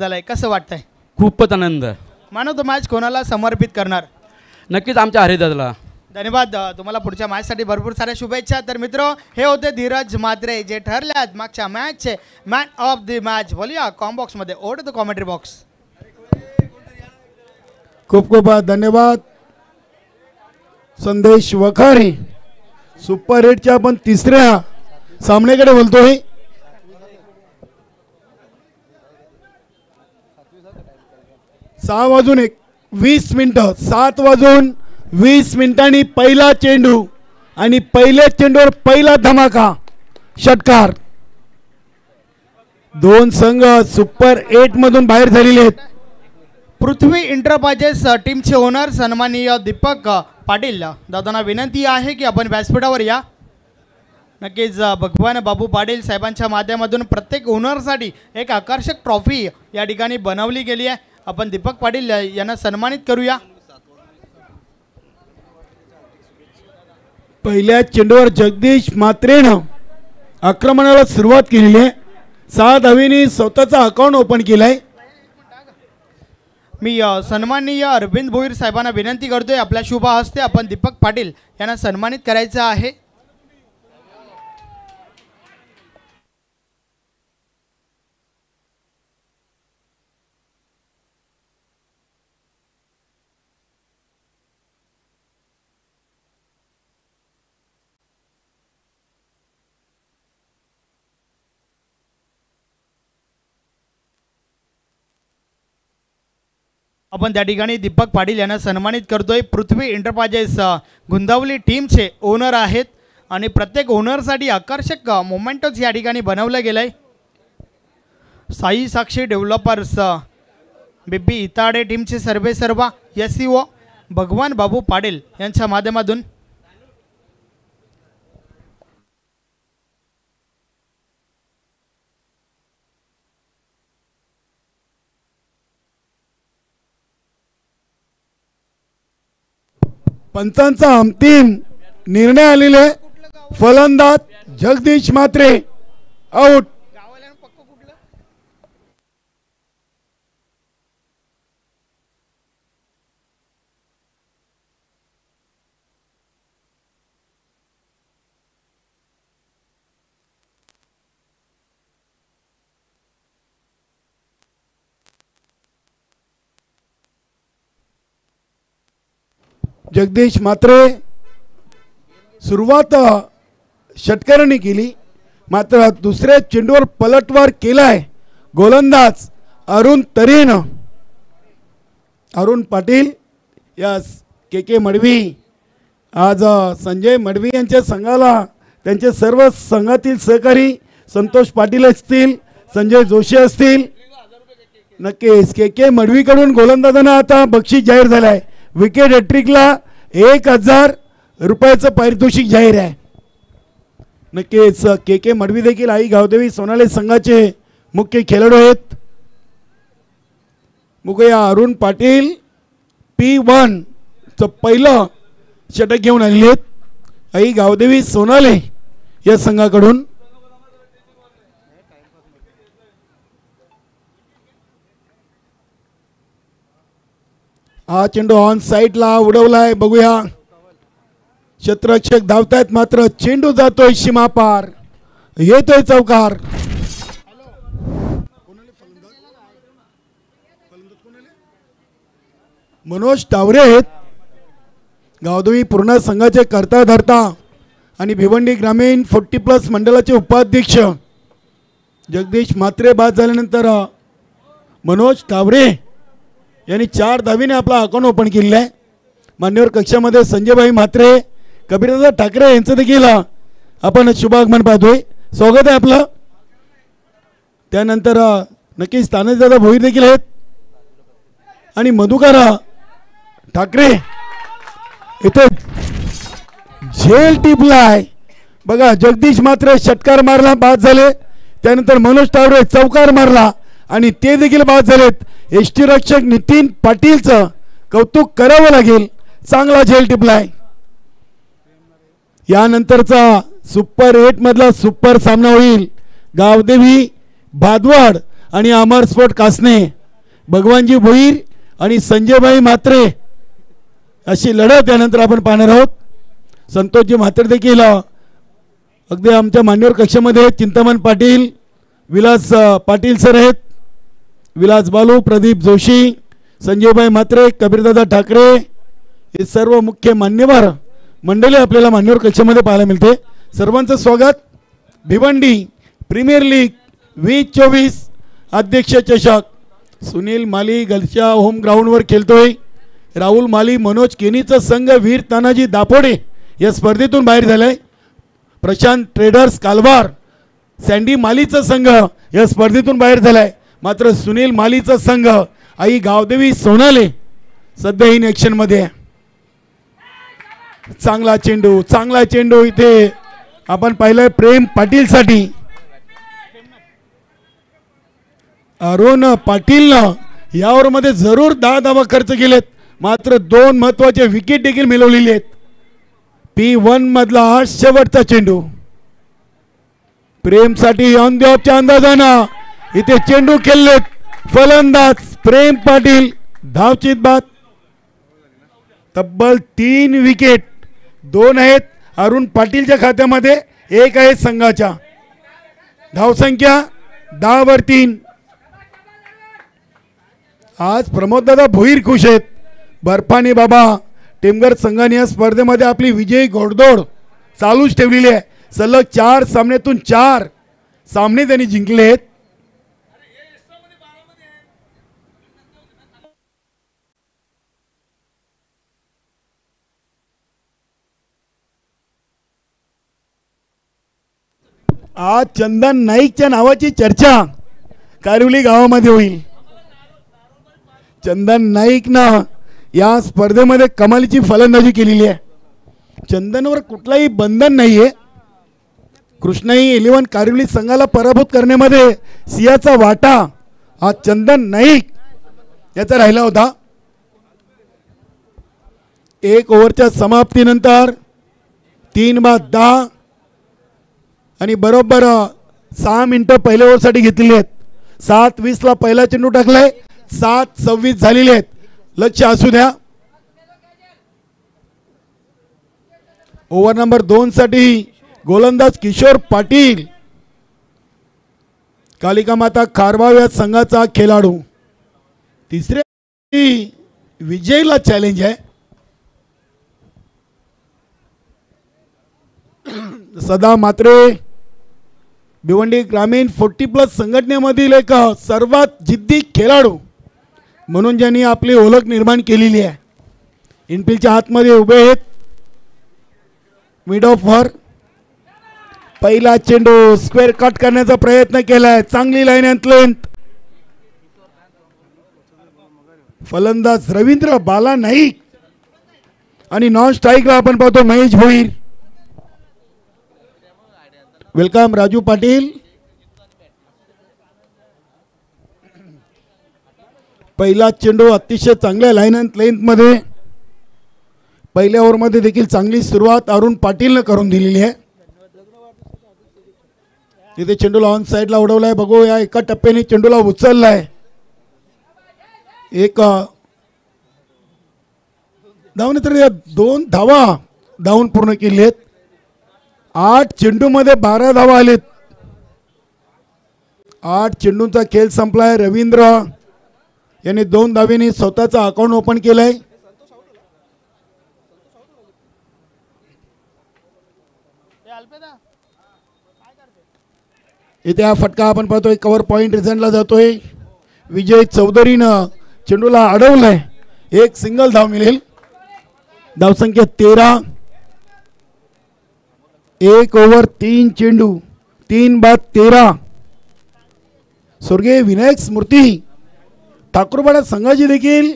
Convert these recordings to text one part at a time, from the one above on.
झालाय, कसं वाटतंय? खूपच आनंद. मानव तो मॅच कोणाला समर्पित करणार? नक्कीच आमच्या हरिदादाला. धन्यवाद. तुम्हाला पुढच्या मॅचसाठी भरपूर साऱ्या शुभेच्छा. तर मित्र, हे होते धीरज म्हात्रे, जे ठरले आज मागच्या मॅचचे मॅन ऑफ द मॅच. बोलूया कॉम बॉक्समध्ये, ओढ द कॉमेंट्री बॉक्स. खूप खूप धन्यवाद संदेश वखारे. सुपर एटच्या आपण तिसऱ्या सामन्याकडे बोलतोय. सहा वाजून 20 मिनिटं, 7 वाजून 20 मिनिटांनी पहिला चेंडू आणि पहिल्या चेंडूवर पहिला धमाका षटकार. दोन संघ सुपर 8 मधून बाहेर झालेले आहेत. पृथ्वी इंटरप्राइजेस टीमचे ओनर सन्माननीय दीपक पाटील दादांना विनंती आहे की आपण व्यासपीठावर या. नक्कीच भगवान बाबू पाटील साहेबांच्या माध्यमातून प्रत्येक ओनरसाठी एक आकर्षक ट्रॉफी या ठिकाणी बनवली गेली आहे. आपण दीपक पाटील यांना सन्मानित करूया. पहिल्या चेंडूवर जगदीश म्हात्रेनं आक्रमणाला सुरुवात केलेली आहे. 6 धावेंनी स्वतःचा अकाउंट ओपन केलाय. मी सन्माननीय अरविंद भोईर साहेबांना विनंती करतोय, आपल्या शुभ हस्ते आपण दीपक पाटील यांना सन्मानित करायचं आहे. आपण त्या ठिकाणी दीपक पाटील यांना सन्मानित करतोय. पृथ्वी एंटरप्राइजेस गुंदावली टीमचे ओनर आहेत आणि प्रत्येक ओनरसाठी आकर्षक मोमेंटच या ठिकाणी बनवलं गेलं आहे. साई साक्षी डेव्हलपर्स बीबी इताडे टीमचे सर्वेसर्वा SEO भगवान बाबू पाटील यांच्या माध्यमातून पंचांचा अंतिम निर्णय आलेला आहे. फलंदाज जगदीश म्हात्रे आउट. जगदीश म्हात्रे सुरुवात षटकाराने केली, मात्र दुसऱ्या चेंडूवर पलटवार केलाय गोलंदाज अरुण तरेनं. अरुण पाटील यस के मडवी. आज संजय मडवी यांच्या संघाला त्यांचे सर्व संघातील सहकारी संतोष पाटील असतील, संजय जोशी असतील, नक्कीच के मडवीकडून गोलंदाजांना आता बक्षीस जाहीर झालं आहे. विकेट हॅट्रिकला 1000 रुपयाचं पारितोषिक जाहीर आहे. नक्कीच के मडवी देखील आई गावदेवी सोनाले संघाचे मुख्य खेळाडू आहेत. बघूया अरुण पाटील P1 चं पहिलं षटक घेऊन आलेले आहेत आई गावदेवी सोनाले या संघाकडून. हा चेंडू ऑन साइडला उडवलाय. बघूया क्षेत्ररक्षक धावतायत, मात्र चेंडू जातोय सीमा पार, येतोय चौकार. मनोज टावरे आहेत गावदेवी पूर्ण संघाचे करता धरता आणि भिवंडी ग्रामीण 40+ मंडळाचे उपाध्यक्ष. जगदीश म्हात्रे बाद झाल्यानंतर मनोज टावरे यांनी 4 धावेने आपला अकाउंट ओपन केलेला आहे. मान्यवर कक्षामध्ये संजयभाई म्हात्रे, कबीरदादा ठाकरे यांचं देखील आपण शुभागमन पाहतोय. स्वागत आहे आपलं. त्यानंतर नक्कीच तानाजीदादा भोईर देखील आहेत आणि मधुकर ठाकरे इथे झेल टिपलाय. बघा जगदीश म्हात्रे षटकार मारला, बाद झाले. त्यानंतर मनोज टावरे चौकार मारला आणि ते देखील बाद झालेत. यष्टीरक्षक नितीन पाटीलचं कौतुक करावं लागेल, चांगला झेल टिपलाय. यानंतरचा सुपर 8 मधला सुपर सामना होईल गावदेवी भादवाड आणि अमर स्पोर्ट कासने, भगवानजी भोईर आणि संजयभाई म्हात्रे अशी लढत यानंतर आपण पाहणार आहोत. संतोषजी म्हात्रे देखील अगदी आमच्या मान्यवर कक्षामध्ये चिंतामण पाटील, विलास पाटील सर आहेत, विलास बालू, प्रदीप जोशी, संजयभाई म्हात्रे, कबीरदादा ठाकरे हे सर्व मुख्य मान्यवर मंडळी आपल्याला मान्यवर कक्षामध्ये पाहायला मिळते. सर्वांचं स्वागत. भिवंडी प्रीमियर लीग 2024 अध्यक्ष चषक सुनील माली गलच्या होम ग्राउंडवर खेळतोय. राहुल माली, मनोज केनीचा संघ वीर तानाजी दापोडे या स्पर्धेतून बाहेर झालाय. प्रशांत ट्रेडर्स कालवार, सँडी मालीचा संघ या स्पर्धेतून बाहेर झालाय. मात्र सुनील मालीचा संघ आई गावदेवी सोनाले सध्या इन ॲक्शन मध्ये आहे. चांगला चेंडू इथे आपण पाहिलंय प्रेम पाटील साठी. अरुण पाटीलनं या ओव्हरमध्ये जरूर 10 धावा खर्च केलेत, मात्र 2 महत्वाचे विकेट देखील मिळवलेले आहेत. P1 मधला हा शेवटचा चेंडू प्रेमसाठी ऑन द ऑफच्या अंदाजानं इथे चेंडू खेळलेत. फलंदाज प्रेम पाटील, धावचीत बाद. तब्बल 3 विकेट, 2 आहेत अरुण पाटीलच्या खात्यामध्ये, 1 आहे संघाच्या. धावसंख्या 10 वर 3. आज प्रमोददादा भोईर खुश आहेत. बर्फानी बाबा टेमघर संघाने या स्पर्धेमध्ये आपली विजयी घोडदौड चालूच ठेवलेली आहे. सलग 4 सामन्यातून 4 सामने त्यांनी जिंकले आहेत. आज चंदन नाईकच्या नावाची चर्चा कारिवली गावामध्ये होईल. चंदन नाईकनं या स्पर्धेमध्ये कमालीची फलंदाजी केलेली आहे. चंदनवर कुठलाही बंधन नाहीये. कृष्णाई 11 कारिवली संघाला पराभूत करण्यामध्ये सियाचा वाटा हा चंदन नाईक याचा राहिला होता. 1 ओव्हरच्या समाप्तीनंतर 3 बाद 10 आणि बरोबर 6 मिनिटं पहिल्या ओव्हरसाठी घेतलेली आहेत. 7:20 ला पहिला चेंडू टाकलाय, 7:26 झालेले आहेत. लक्ष असू द्या. ओव्हर नंबर 2 साठी गोलंदाज किशोर पाटील, कालिका माता खारबाव या संघाचा खेळाडू. तिसऱ्या विजयला चॅलेंज आहे. सदा मात्रे भिवंडी ग्रामीण 40+ संघटनेमधील एक सर्वात जिद्दी खेळाडू म्हणून ज्यांनी आपली ओळख निर्माण केलेली आहे. इनफिल्डच्या आतमध्ये उभे आहेत. मिड ऑफ वर पहिला चेंडू स्क्वेअर कट करण्याचा प्रयत्न केलाय. चांगली लाईन अँड लेंथ. फलंदाज रवींद्र बाला नाईक आणि नॉन स्ट्राईकला आपण पाहतो महेश भोईर. वेलकम राजू पाटील. पहिला चेंडू अतिशय चांगल्या लाईन अँड लेंथ मध्ये. पहिल्या ओव्हरमध्ये देखील चांगली सुरुवात अरुण पाटीलनं करून दिलेली आहे. तिथे चेंडूला ऑन साईडला उडवलाय. बघूया एका टप्प्याने चेंडूला उचललाय. एक धावने तर या 2 धावा धावून पूर्ण केली आहेत. 8 चेंडूमध्ये 12 धावा आलेत. 8 चेंडूंचा खेळ संपलाय. रवींद्र यांनी 2 धावेने स्वतःचा अकाउंट ओपन केलाय. इथे हा फटका आपण पाहतोय कव्हर पॉइंट रिझल्टला जातोय. विजय चौधरीनं चेंडूला अडवलंय. 1 सिंगल धाव मिळेल. धावसंख्या 13. 1 ओव्हर 3 चेंडू 3 बाद 13. स्वर्गीय विनायक स्मृती ठाकूरवाडा संघाची देखील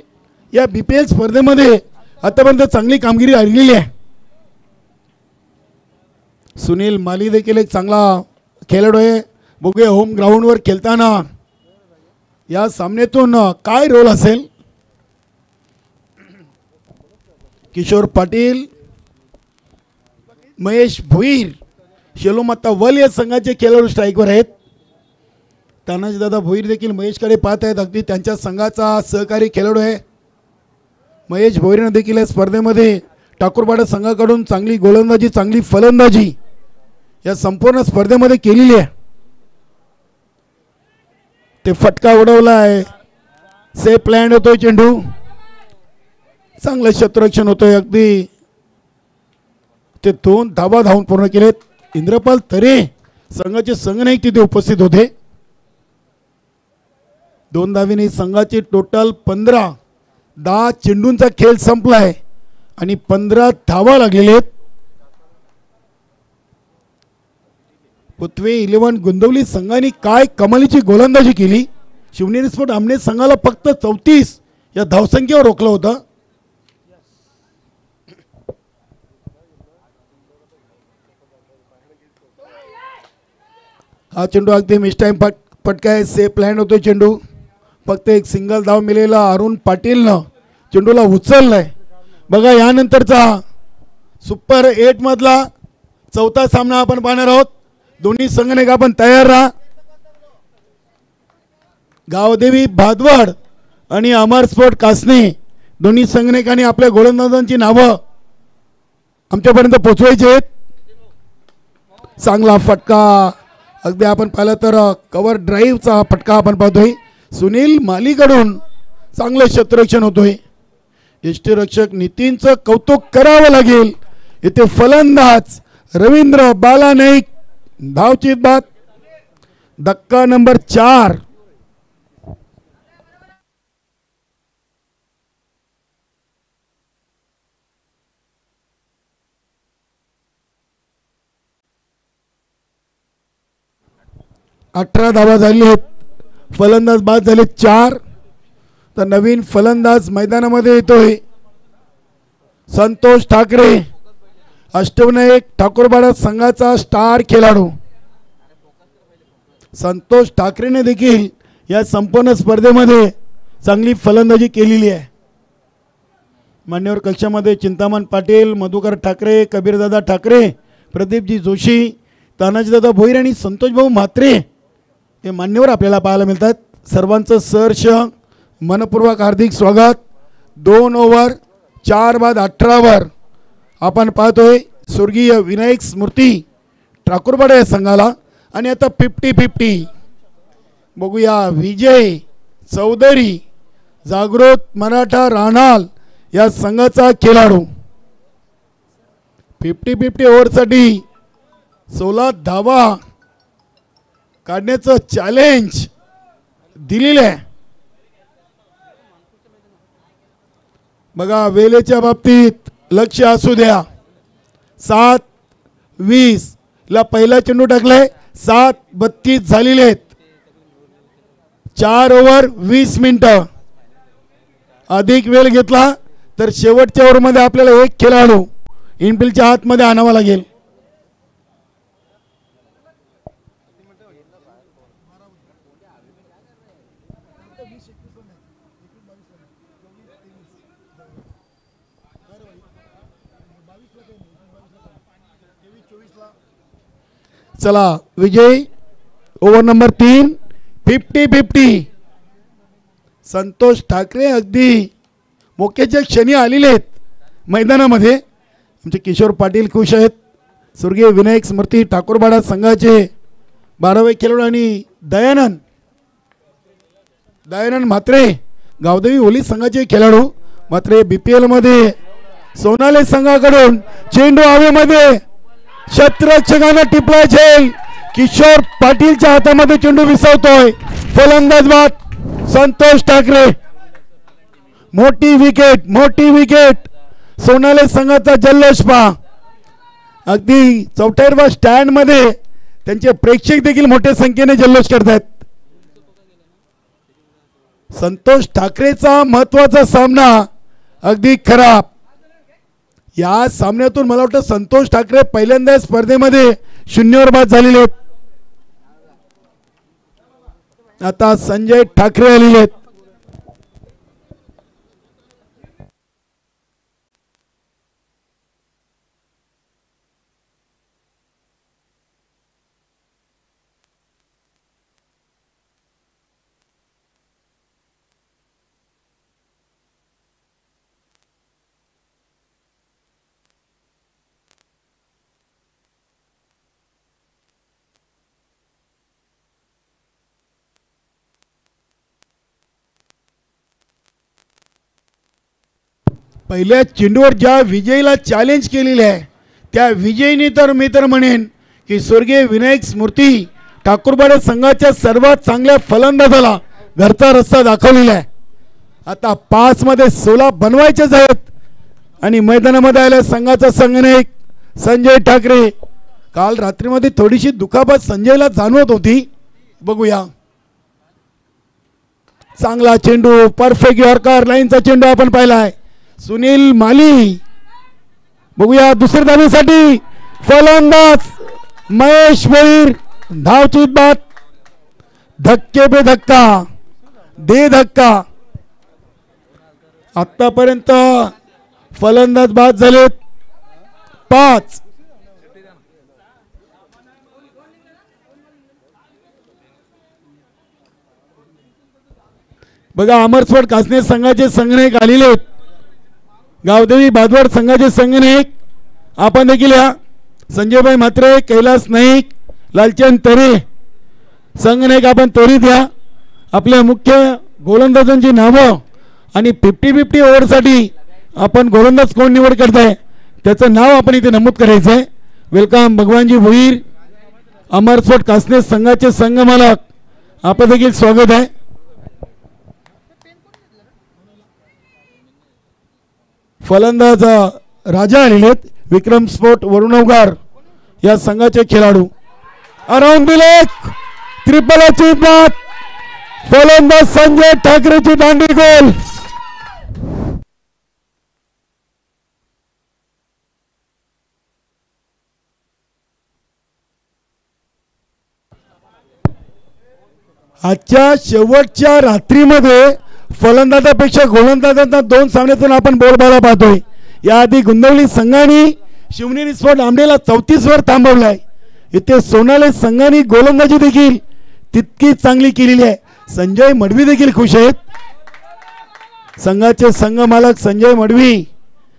या BPL स्पर्धेमध्ये आतापर्यंत चांगली कामगिरी राहिलेली आहे. सुनील माली देखील एक चांगला खेळाडू आहे. बघूया होम ग्राउंडवर खेळताना या सामन्यातून काय रोल असेल. किशोर पाटील, महेश भोईर, शेलोमाता वल या संघाचे खेळाडू स्ट्राईकवर आहेत. तानाजीदादा भोईर देखील महेशकडे पाहत आहेत. अगदी त्यांच्या संघाचा सहकारी खेळाडू आहे महेश भोईरनं देखील या स्पर्धेमध्ये ठाकूरपाडा संघाकडून चांगली गोलंदाजी चांगली फलंदाजी या संपूर्ण स्पर्धेमध्ये केलेली आहे. ते फटका उडवला आहे. सेफ लँड होतोय चेंडू. चांगलं क्षेत्ररक्षण होतोय. अगदी ते 2 धावा धावून पूर्ण केलेत. इंद्रपाल तरे संघाचे संघनायक तिथे उपस्थित होते. 2 धावीने संघाचे टोटल 15. 10 चेंडूंचा खेळ संपलाय आणि 15 धावा लागलेले आहेत. पृथ्वी 11 गोंदवली संघाने काय कमालीची गोलंदाजी केली. शिवनेरी स्पोर्ट आमने संघाला फक्त 34 या धावसंख्येवर रोखलं होतं. हा चेंडू अगदी मिस टाइम फटका आहे. सेफ लँड होतोय चेंडू. फक्त एक सिंगल धाव मिळेला. अरुण पाटीलनं चेंडूला उचललाय. बघा यानंतरचा सुपर 8 मधला चौथा सामना आपण पाहणार आहोत. दोन्ही संघाने आपण तयार राहा. गावदेवी भादवड आणि अमर स्पोर्ट कासने दोन्ही संघटनांनी आपल्या गोलंदाजांची नावं आमच्यापर्यंत पोहोचवायची आहेत. चांगला फटका अगदी आपण पाहिलं तर कव्हर ड्राईव्हचा फटका आपण पाहतोय. सुनील मालीकडून चांगलं क्षेत्ररक्षण होतोय. यष्टीरक्षक नितीनचं कौतुक करावं लागेल. इथे फलंदाज रवींद्र बाला नाईक धावचीत बाद. धक्का नंबर 4. अठरा धावा झाली आहेत. फलंदाज बाद झाले 4. तर नवीन फलंदाज मैदानामध्ये येतोय संतोष ठाकरे. अष्टविनायक ठाकूरपाडा संघाचा स्टार खेळाडू संतोष ठाकरेने देखील या संपूर्ण स्पर्धेमध्ये चांगली फलंदाजी केलेली आहे. मान्यवर कक्षामध्ये चिंतामण पाटील, मधुकर ठाकरे, कबीरदादा ठाकरे, प्रदीपजी जोशी, तानाजीदादा भोईर आणि संतोष भाऊ म्हात्रे हे मान्यवर आपल्याला पाहायला मिळतात. सर्वांचं सहर्ष मनपूर्वक हार्दिक स्वागत. 2 ओव्हर 4 बाद 18 आपण पाहतोय स्वर्गीय विनायक स्मृती ठाकूरपाडा या संघाला. आणि आता 50-50 बघूया. विजय चौधरी जागृत मराठा राणाल या संघाचा खेळाडू. 50-50 ओव्हरसाठी 16 धावा काढण्याचं चॅलेंज दिलेलं आहे. बघा वेळेच्या बाबतीत लक्ष असू द्या. 7:20 ला पहिला चेंडू टाकलाय. 7:32 झालेले आहेत. 4 ओव्हर 20 मिनिटं. अधिक वेळ घेतला तर शेवटच्या ओव्हरमध्ये आपल्याला एक खेळाडू इनफिल्डच्या आतमध्ये आणावा लागेल. चला विजय ओव्हर नंबर 3. 50-50 संतोष ठाकरे अगदी मोक्याच्या क्षणी आलेले आहेत मैदानामध्ये. आमचे किशोर पाटील खुश आहेत. स्वर्गीय विनायक स्मृती ठाकूरपाडा संघाचे 12वे खेळाडू आणि दयानंद म्हात्रे गावदेवी ओली संघाचे खेळाडू. मात्र BPL मध्ये सोनाले संघाकडून चेंडू हवेमध्ये क्षेत्ररक्षकांना टिपलाय झेल. किशोर पाटीलच्या हातामध्ये चेंडू विसवतोय. फलंदाज बाद संतोष ठाकरे. मोठी विकेट सोनाले संघाचा जल्लोष पहा. अगदी चौथ्या स्टँड मध्ये त्यांचे प्रेक्षक देखील मोठ्या संख्येने जल्लोष करतात. संतोष ठाकरेचा महत्वाचा सामना अगदी खराब. या सामन्यातून मला वाटतं संतोष ठाकरे पहिल्यांदा स्पर्धेमध्ये 0वर बाद झालेले आहेत. आता संजय ठाकरे आलेले आहेत. पहिल्या चेंडूवर ज्या विजयीला चॅलेंज केलेले आहे त्या विजयीने तर मी तर म्हणेन की स्वर्गीय विनायक स्मृती ठाकूरवाडा संघाच्या सर्वात चांगल्या फलंदाजाला घरचा रस्ता दाखवलेला आहे. आता 5 मध्ये 16 बनवायचेच आहेत आणि मैदानामध्ये आल्या संघाचा संघनायक संजय ठाकरे. काल रात्रीमध्ये थोडीशी दुखापत संजयला जाणवत होती. बघूया चांगला चेंडू परफेक्ट यॉर्कर लाईनचा चेंडू आपण पाहिलाय. सुनील माली बघूया दुसऱ्या धावेसाठी फलंदाज महेश भोईर धावचीत बाद. धक्के पे धक्का दे धक्का. आतापर्यंत फलंदाज बाद झालेत 5. बघा अमरस्फोट कासने संघाचे संघनायक आलेले आहेत. गावदेवी बादवड संघाचे संघनायक आपण देखील या. संजयभाई म्हात्रे कैलास नाईक लालचंद तरे संघनायक आपण त्वरित या. आपल्या मुख्य गोलंदाजांची नावं आणि 50-50 ओव्हरसाठी आपण गोलंदाज कोण निवड करताय त्याचं नाव आपण इथे नमूद करायचं आहे. वेलकम भगवानजी भोईर अमरस्फोट कासने संघाचे संघ मालक आपण देखील स्वागत आहे. फलंदाज राजा आलेले आहेत विक्रम स्पोर्ट वरुणवगार या संघाचे खेळाडू. Around the leg triple achievement. फलंदाज संजय ठाकरेची दांडी गोल. आजच्या शेवटच्या रात्रीमध्ये फलंदाजापेक्षा गोलंदाजांना 2 सामन्यातून आपण बोलबाला पाहतोय. याआधी गुंदवली संघाने शिवनेरी स्पोर्ट आमडेला 34 वर थांबवलाय. इथे सोनाले संघाने गोलंदाजी देखील तितकी चांगली केलेली आहे. संजय मडवी देखील खुश आहेत. संघाचे संघ मालक संजय मडवी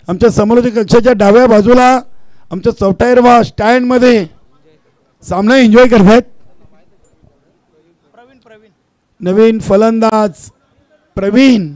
आमच्या समालोचक कक्षाच्या डाव्या बाजूला आमच्या चौटायरवा स्टँड मध्ये सामना एन्जॉय करतात. नवीन फलंदाज प्रवीण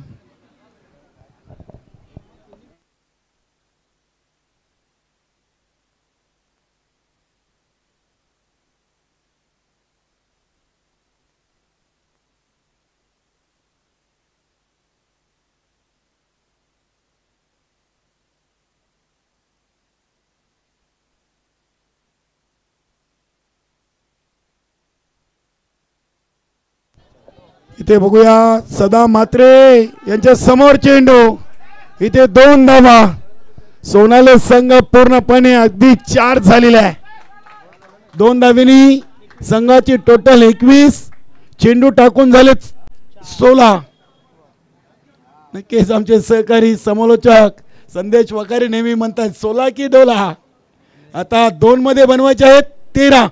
इथे बघूया सदा म्हात्रे यांच्या समोर चेंडू. इथे 2 धावा. सोनाले संघ पूर्णपणे अगदी 4 झालेला आहे. 2 धावेनी संघाची टोटल 21. चेंडू टाकून झाले 16. नक्कीच आमचे सहकारी समालोचक संदेश वकारे नेहमी म्हणतात 16 की डोला. आता 2 मध्ये बनवायचे आहेत 13.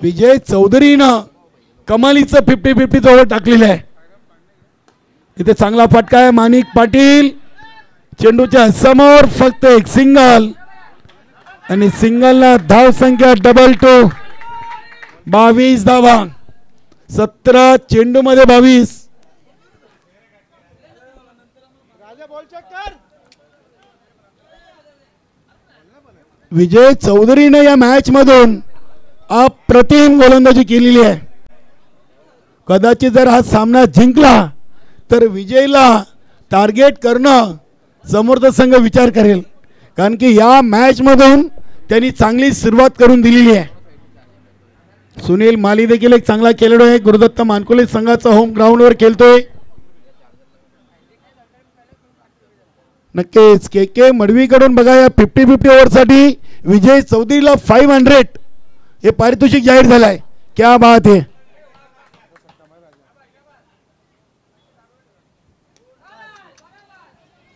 विजय चौधरीनं कमालीचं 50-50 ओव्हर टाकलेलं आहे. इथे चांगला फटका आहे. माणिक पाटील चेंडूच्या समोर फक्त एक सिंगल आणि सिंगलला धाव संख्या डबल 2. 22 धावा. 17 चेंडू मध्ये 22. विजय चौधरीने या मॅच मधून अप्रतिम गोलंदाजी केलेली आहे. कदाचित जर हा सामना जिंकला तर विजयला टार्गेट करणं समोरचा संघ विचार करेल. कारण की या मॅच मधून त्यांनी चांगली सुरुवात करून दिलेली आहे. सुनील माली देखील एक चांगला खेळाडू आहे. गुरुदत्त मानकुले संघाचा होम ग्राउंडवर खेळतोय. नक्कीच के मडवीकडून बघा या 50-50 ओव्हरसाठी विजय चौधरीला 500 हे पारितोषिक जाहीर झालंय. क्या बात आहे.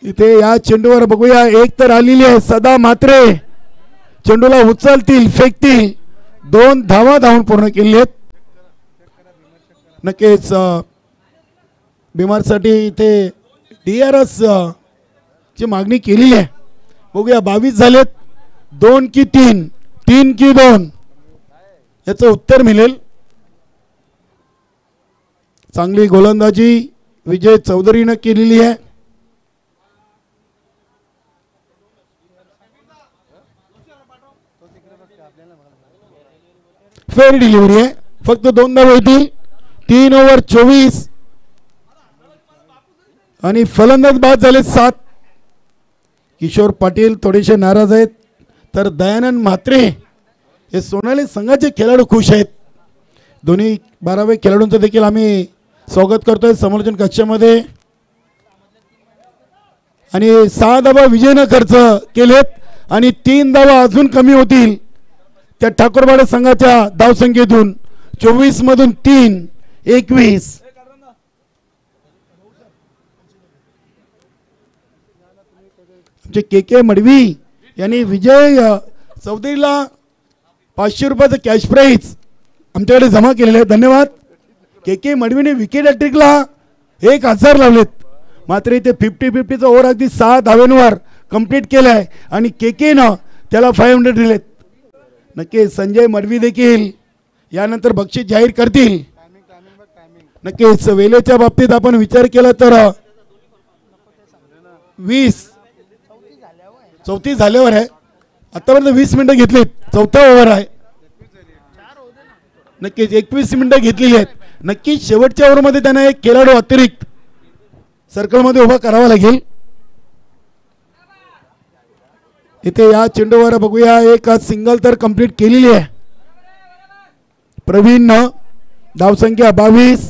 इथे या चेंडूवर बघूया एक तर आलेली आहे. सदा म्हात्रे चेंडूला उचलतील फेकतील. 2 धावा धावून पूर्ण केली आहेत. नक्कीच बिमारसाठी इथे DRS ची मागणी केलेली आहे. बघूया 22 झालेत. 2 की 3 3 की 2 याचं उत्तर मिळेल. चांगली गोलंदाजी विजय चौधरीनं केलेली आहे. फेअर डिलिव्हरी आहे. फक्त 2 धावा होतील. 3 ओव्हर 24 आणि फलंदाज बाद झाले 7. किशोर पाटील थोडेसे नाराज आहेत, तर दयानंद म्हात्रे हे सोनाली संघाचे खेळाडू खुश आहेत. दोन्ही 12वे खेळाडूंचं देखील आम्ही स्वागत करतोय समालोचन कक्षामध्ये. आणि 6 धावा विजयनं खर्च केलेत आणि 3 धावा अजून कमी होतील त्या ठाकूरवाडा संघाच्या धावसंख्येतून. 24 मधून 3 21. के के मडवी यांनी विजय चौधरीला 500 रुपयाचं कॅश प्राईज आमच्याकडे जमा केलेले आहे. धन्यवाद. के के मडवीने विकेट हॅट्रिकला 1000 लावलेत. मात्र इथे 50-50चा ओव्हर अगदी 6 धाव्यांवर कंप्लीट केलाय आणि के केनं त्याला 500 दिलेत. नक्की संजय मडवी देखील यानंतर बक्षीस जाहीर करतील. नक्कीच वेळेच्या बाबतीत आपण विचार केला तर 34 झाल्यावर आहे. आतापर्यंत 20 मिनिटं घेतलीत. 4था ओव्हर आहे. नक्कीच 21 मिनिटं घेतलेली आहेत. नक्कीच शेवटच्या ओव्हरमध्ये त्यांना एक खेळाडू अतिरिक्त सर्कलमध्ये उभा करावा लागेल. इथे या चेंडूवर बघूया एक सिंगल तर कंप्लीट केलेली आहे प्रवीणनं. धावसंख्या 22.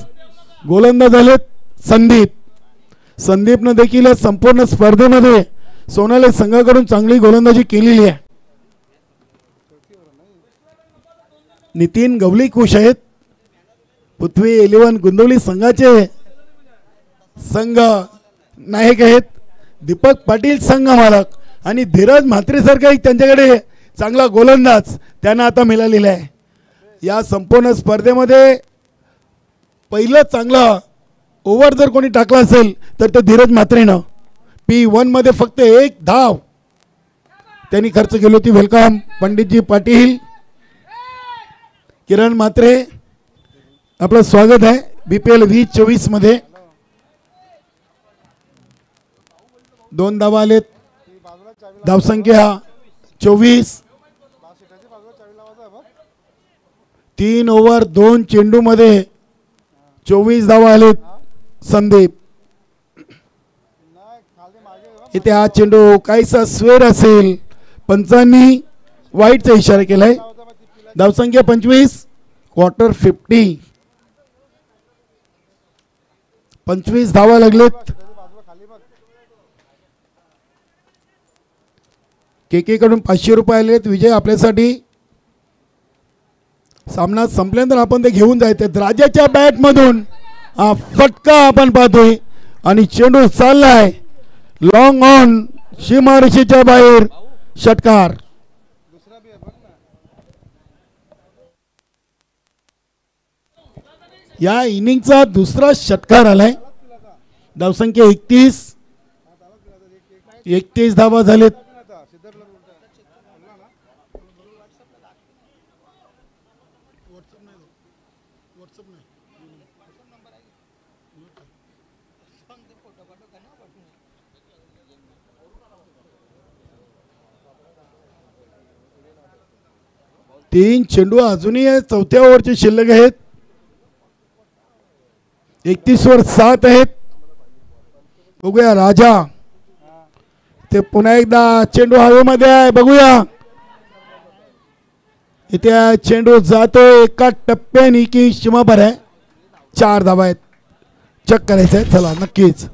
गोलंदाज झालेत संदीपनं देखील संपूर्ण स्पर्धेमध्ये सोनाली संघाकडून चांगली गोलंदाजी केलेली आहे. नितीन गवली खुश आहेत. पृथ्वी 11 गुंदवली संघाचे संघ नायक आहेत. दीपक पाटील संघ मालक आणि धीरज म्हात्रेसारखा एक त्यांच्याकडे चांगला गोलंदाज त्यांना आता मिळालेला आहे. या संपूर्ण स्पर्धेमध्ये पहिलं चांगला ओव्हर जर कोणी टाकला असेल तर ते धीरज म्हात्रेनं. P1 मध्ये फक्त 1 धाव त्यांनी खर्च केली होती. वेलकम पंडितजी पाटील. किरण म्हात्रे आपलं स्वागत आहे BPL 2024 मध्ये. 2 धावा आलेत. धावसंख्या 24. 3 ओव्हर 2 चेंडू मध्ये 24 धावा आलेत. संदीप इथे हा चेंडू काहीसा स्वेर असेल. पंचांनी वाईटचा इशारा केलाय. धावसंख्या 25. क्वार्टर 50. 25 धावा लागलेत. के कडून 500 रुपये आलेत. विजय आपल्यासाठी. सामना संपल्यानंतर आपण ते घेऊन जायचे. राजाच्या बॅट मधून हा फटका आपण पाहतोय आणि चेंडू चाललाय लॉंग ऑन सीमारेषेच्या बाहेर. षटकार. या इनिंगचा दुसरा षटकार आलाय. धावसंख्या 31 धावा झालेत. तीन चेंडू अजूनही 4थ्या ओव्हरचे शिल्लक आहेत. 31 वर 7 आहेत. बघूया राजा ते पुन्हा एकदा चेंडू हवेमध्ये आहे. बघूया इथे चेंडू जातो एका टप्प्याने की सीमाभर आहे. 4 धावा आहेत. चेक करायचं आहे. चला नक्कीच.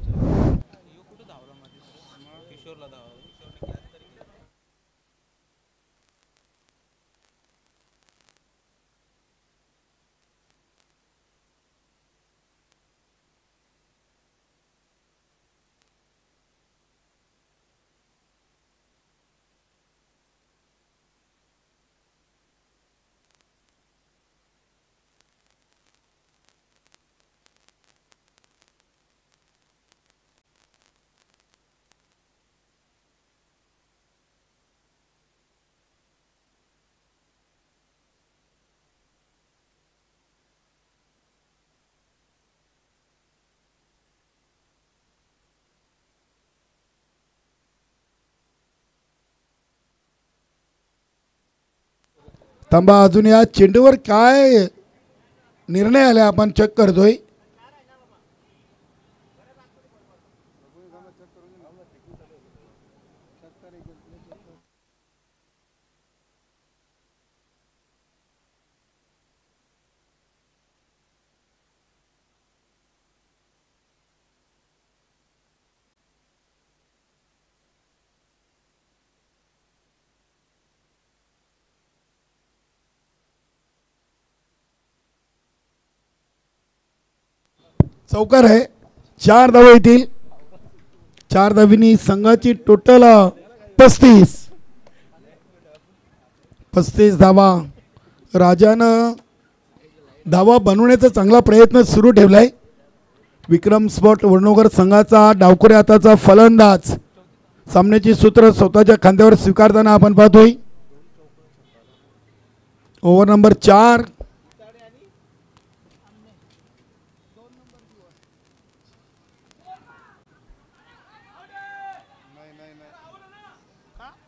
थांबा, अजून या चेंडूवर काय निर्णय आला आपण चेक करतोय. चौकार आहे. 4 धावा येतील. 4 धावींनी संघाची टोटल 35 धावा. राजानं धावा बनवण्याचा चांगला प्रयत्न सुरू ठेवलाय. विक्रम स्पॉट वडनगर संघाचा डावखुऱ्या हाताचा फलंदाज सामन्याची सूत्र स्वतःच्या खांद्यावर स्वीकारताना आपण पाहतोय. Over number 4.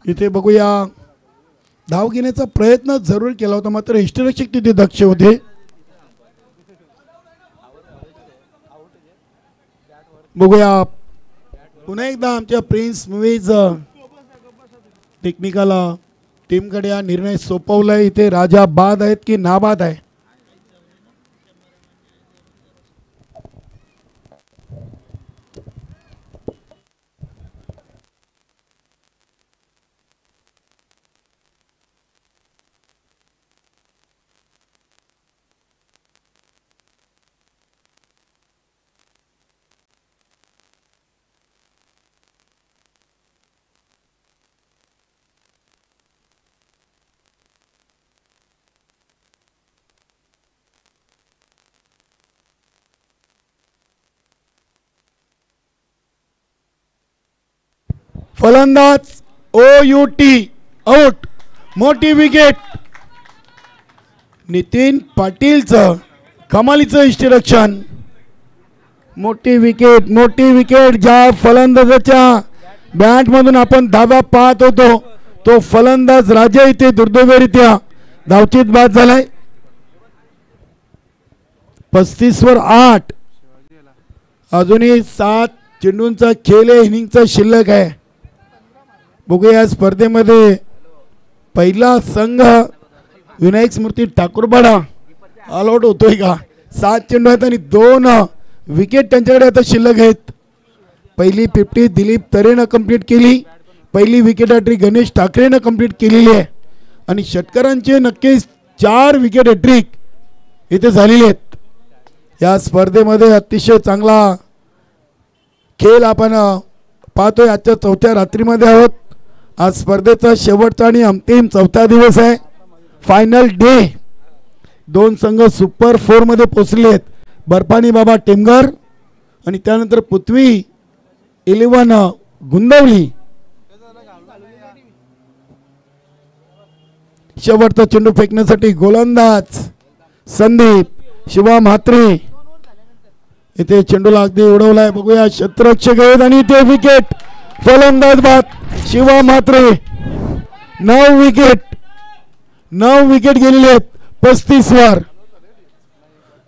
इथे बघूया, धाव घेण्याचा प्रयत्न जरूर केला होता, मात्र इष्टरक्षक तिथे दक्ष होते. बघूया पुन्हा एकदा आमच्या प्रिन्स मूवीज टेक्निकल टीमकडे हा निर्णय सोपवलाय. इथे राजा बाद आहेत की नाबाद आहे. फलंदाज OUT आउट. मोठी विकेट. नितीन पाटीलचं कमालीचं इष्टरक्षण. मोठी विकेट ज्या फलंदाजाच्या बॅटमधून आपण धावा पाहत होतो तो फलंदाज राजा इथे दुर्दैवरित्या धावचीत बाद झालाय. 35 वर 8. अजूनही 7 चेंडूंचा खेळ आहे. इनिंगचा शिल्लक आहे. बघूया या स्पर्धेमध्ये पहिला संघ विनायक स्मृती ठाकूरपाडा ऑल आउट होतोय का. 7 चेंडू आहेत आणि 2 विकेट त्यांच्याकडे आता शिल्लक आहेत. पहिली 50 दिलीप तरेनं कंप्लीट केली. पहिली विकेट हॅट्रिक गणेश ठाकरेनं कंप्लीट केलेली आहे आणि षटकरांचे नक्कीच 4 विकेट हॅट्रिक इथे झालेले आहेत. या स्पर्धेमध्ये अतिशय चांगला खेळ आपण पाहतोय. आजच्या 4थ्या रात्रीमध्ये आहोत. आज स्पर्धेचा शेवटचा आणि अंतिम 4था दिवस आहे. Final day. 2 संघ सुपर 4 मध्ये पोहोचले आहेत. बर्फानी बाबा टेमघर आणि त्यानंतर पृथ्वी 11 गुंदवली. शेवटचा चेंडू फेकण्यासाठी गोलंदाज संदीप शिवा म्हात्रे. इथे चेंडूला अगदी उडवलाय. बघूया क्षेत्ररक्षक आहेत आणि इथे विकेट. फलंदाज बाद शिवा म्हात्रे. 9 विकेट गेलेले आहेत 35 वर.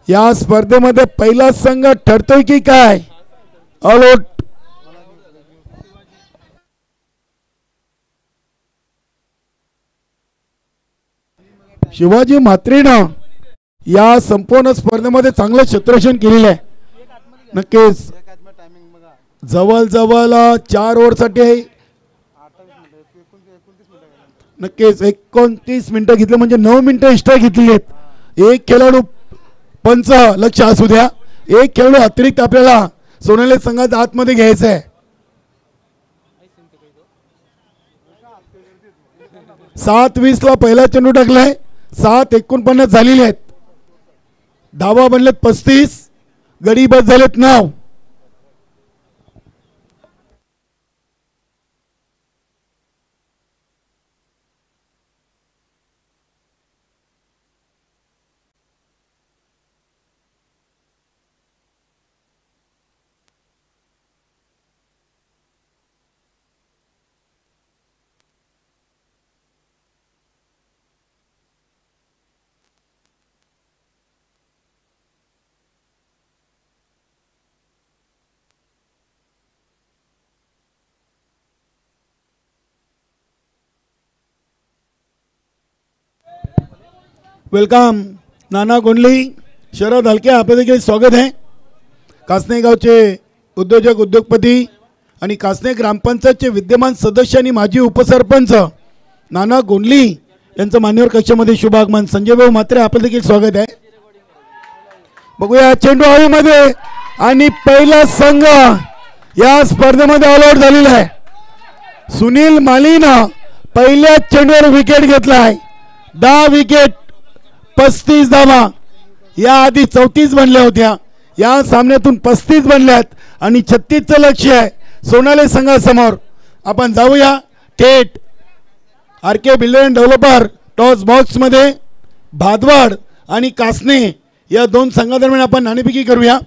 या स्पर्धेमध्ये पहिला संघ ठरतोय की काय. All out. शिवाजी म्हात्रेनं या संपूर्ण स्पर्धेमध्ये चांगलं क्षेत्ररक्षण केलेलं आहे. नक्कीच जवळ 4 ओव्हरसाठी आहे. नक्कीच 29 मिनिटं घेतलं म्हणजे 9 मिनिटं एक्स्ट्रा घेतलेली आहेत. एक खेळाडू पंच लक्ष असू द्या. एक खेळाडू अतिरिक्त आपल्याला सोनेली संघाचा आतमध्ये घ्यायचा आहे. 7:20 ला पहिला चेंडू टाकलाय. 7:49 झालेले आहेत. धावा बनलेत 35. गडी बाद झालेत 9. वेलकम नाना गोंडली, शरद हलके, आपलं देखील स्वागत आहे. कासने गावचे उद्योजक उद्योगपती आणि कासने ग्रामपंचायतचे विद्यमान सदस्य आणि माजी उपसरपंच नाना गोंडली यांचं मान्यवर कक्षामध्ये शुभ आगमन. संजय भाऊ म्हात्रे, आपलं देखील स्वागत आहे. बघूया चेंडू हवेमध्ये आणि पहिला संघ या स्पर्धेमध्ये ऑल आउट झालेला आहे. सुनील मालीनं पहिल्या चेंडूवर विकेट घेतलाय. 10 विकेट 35 धावा. याआधी 34 बनल्या होत्या, या सामन्यातून 35 बनल्यात आणि 36चं लक्ष आहे सोनाली संघासमोर. आपण जाऊया थेट R K builder and developer toss बॉक्समध्ये. भादवाड आणि कासने या दोन संघादरम्यान आपण नाणेफेकी करूया.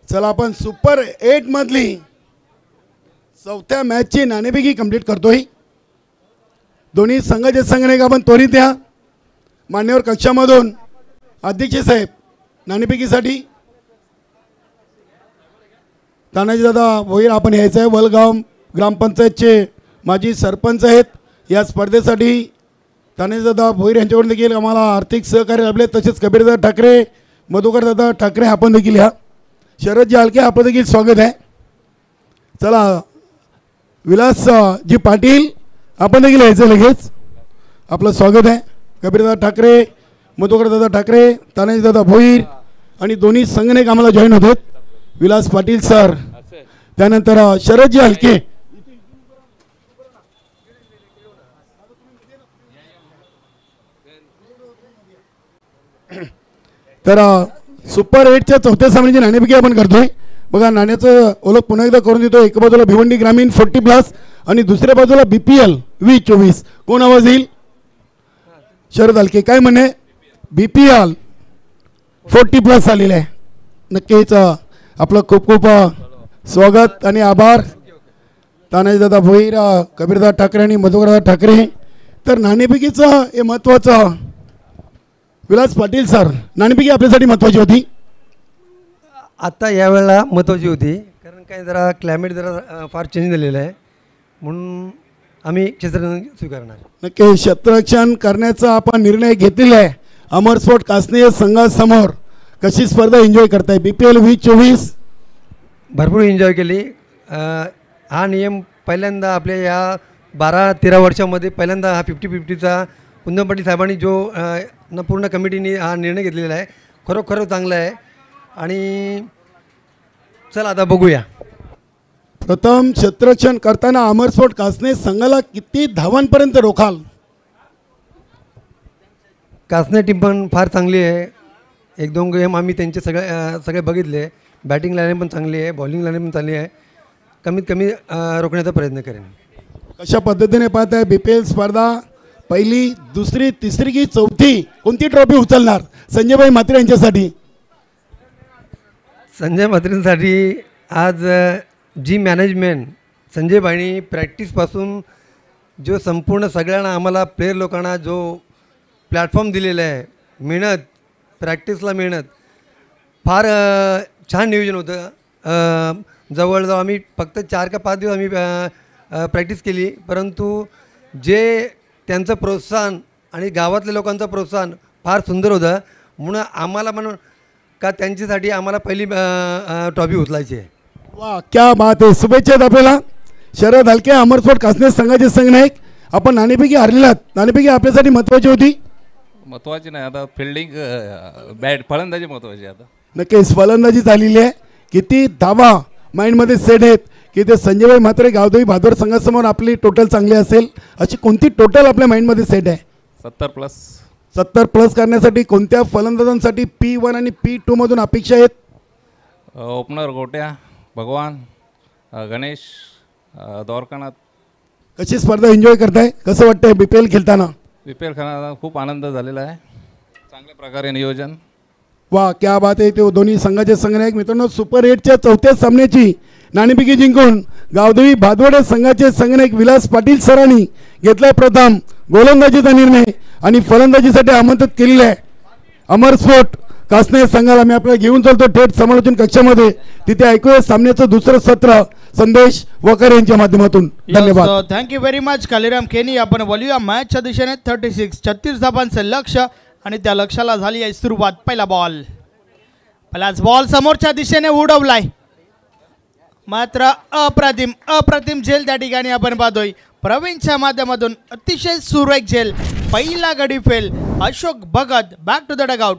चला आपण सुपर 8 मधली चौथ्या मॅचची नाणेफेकी कंप्लीट करतोय. दोन्ही संघाचे संघटक आपण त्वरित या मान्यवर कक्षामधून. अध्यक्ष साहेब नाणेफेकीसाठी तानाजी दादा भोईर आपण यायचं आहे. वलगाव ग्रामपंचायतचे माजी सरपंच आहेत. या स्पर्धेसाठी तानाजी दादा भोईर यांच्याकडून देखील आम्हाला आर्थिक सहकार्य लाभले. तसेच कबीरदादा ठाकरे, मधुकर दादा ठाकरे आपण देखील या. शरदजी हलके, आपलं देखील स्वागत आहे. चला विलासजी पाटील, आपण देखील यायचं लगेच. आपलं स्वागत आहे. कबीरदादा ठाकरे, मधुकरदादा ठाकरे, तानाजीदादा भोईर आणि दोन्ही संघटक आम्हाला जॉईन होतात. विलास पाटील सर, त्यानंतर शरदजी हलके. तर सुपर 8च्या चौथ्या सामन्याची नाणेफेकी आपण करतोय. बघा नाण्याचं ओळख पुन्हा एकदा करून देतो. एका बाजूला भिवंडी ग्रामीण 40+ आणि दुसऱ्या बाजूला BPL 2024. कोण आवाज येईल? शरद हलके, काय म्हणे? BPL 40+ आलेलं आहे. नक्कीच आपलं खूप खूप स्वागत आणि आभार तानाजीदादा भोईर, कबीरदादा ठाकरे आणि मधुकरदादा ठाकरे. तर नाणेफेकीचं हे महत्त्वाचं. विलास पाटील सर, नाणेफेकी आपल्यासाठी महत्त्वाची होती. आत्ता यावेळेला महत्त्वाची होती, कारण काय जरा क्लायमेट जरा फार चेंज झालेलं आहे, म्हणून आम्ही क्षेत्ररक्षण स्वीकारणार. नक्की क्षेत्ररक्षण करण्याचा आपण निर्णय घेतलेला आहे. अमर स्पोर्ट कासने संघासमोर कशी स्पर्धा एन्जॉय करताय? BPL 2024 भरपूर एन्जॉय केली. हा नियम पहिल्यांदा आपल्या या 12-13 वर्षामध्ये पहिल्यांदा हा 50-50चा कुंदन पाटील साहेबांनी जो पूर्ण कमिटीने हा निर्णय घेतलेला आहे, खरोखर चांगला आहे. आणि चला आता बघूया. प्रथम क्षेत्ररक्षण करताना अमर स्पोर्ट कासने संघाला किती धावांपर्यंत रोखाल? कासने टीम पण फार चांगली आहे. 1-2 गेम आम्ही त्यांचे सगळे बघितले. बॅटिंग लाईन पण चांगली आहे, बॉलिंग लाईन पण चांगली आहे. कमीत कमी रोखण्याचा प्रयत्न करेन. कशा पद्धतीने पाहत आहे BPL स्पर्धा? पहिली, दुसरी, तिसरी की चौथी? कोणती ट्रॉफी उचलणार संजयभाई म्हात्रे यांच्यासाठी? संजय म्हात्रेंसाठी आज जी मॅनेजमेंट संजयभाईनी प्रॅक्टिसपासून जो संपूर्ण सगळ्यांना आम्हाला प्लेयर लोकांना जो प्लॅटफॉर्म दिलेला आहे, मेहनत, प्रॅक्टिसला मेहनत, फार छान नियोजन होतं. जवळजवळ आम्ही फक्त 4 का 5 दिवस आम्ही प्रॅक्टिस केली, परंतु जे त्यांचं प्रोत्साहन आणि गावातल्या लोकांचं प्रोत्साहन फार सुंदर होतं. म्हणून आम्हाला म्हणून का त्यांच्यासाठी आम्हाला पहिली ट्रॉफी उचलायची आहे. वा, क्या बात आहे. शुभेच्छा आहेत आपल्याला. शरद हलके, अमर स्पोर्ट कासने संघाचे संघनायक. आपण नाणेफेकी हरलेलात. नाणेफेकी आपल्यासाठी महत्त्वाची होती? महत्त्वाची नाही, आता फिल्डिंग बॅट फलंदाजी महत्त्वाची. आता नक्कीच फलंदाजी झालेली आहे. किती धावा माइंडमध्ये सेट आहेत की ते संजयभाई म्हात्रे गावदेवी भादोर संघासमोर आपली टोटल चांगली असेल, अशी कोणती टोटल आपल्या माइंडमध्ये सेट आहे? 70+. 70 प्लस करण्यासाठी कोणत्या फलंदाजांसाठी P1 आणि P2 मधून अपेक्षा आहेत? ओपनर गोट्या, भगवान, गणेश, द्वारकानाथ. कशी स्पर्धा एन्जॉय करताय? कसं वाटतंय BPL खेळताना? BPL खेळताना खूप आनंद झालेला आहे. चांगल्या प्रकारे नियोजन. वा, क्या बात आहे. ते दोन्ही संघाचे संघनायक मित्रांनो, सुपर 8च्या चौथ्या सामन्याची नाणेफेकी जिंकून गावदेवी भादवडे संघाचे संघनायक विलास पाटील सरांनी घेतलाय प्रथम गोलंदाजीचा निर्णय आणि फलंदाजीसाठी आमंत्रित केलेले आहे अमर स्फोट कासने संघाला. मी आपल्याला घेऊन चालतो थेट समालोचन कक्षामध्ये. तिथे ऐकूया सामन्याचं दुसरं सत्र संदेश वकर यांच्या माध्यमातून. धन्यवाद. थँक्यू व्हेरी मच कालीराम केनी. आपण बोलूया मॅचच्या दिशेने. 36 धावांचं लक्ष आणि त्या लक्षाला झाली आहे सुरुवात. पहिला पहिलाच बॉल समोरच्या दिशेने उडवलाय, मात्र अप्रतिम झेल त्या ठिकाणी आपण पाहतोय. प्रवीणच्या माध्यमातून अतिशय सुरेख झेल. पहिला गडी फेल. Ashok Bhagat back to the dugout.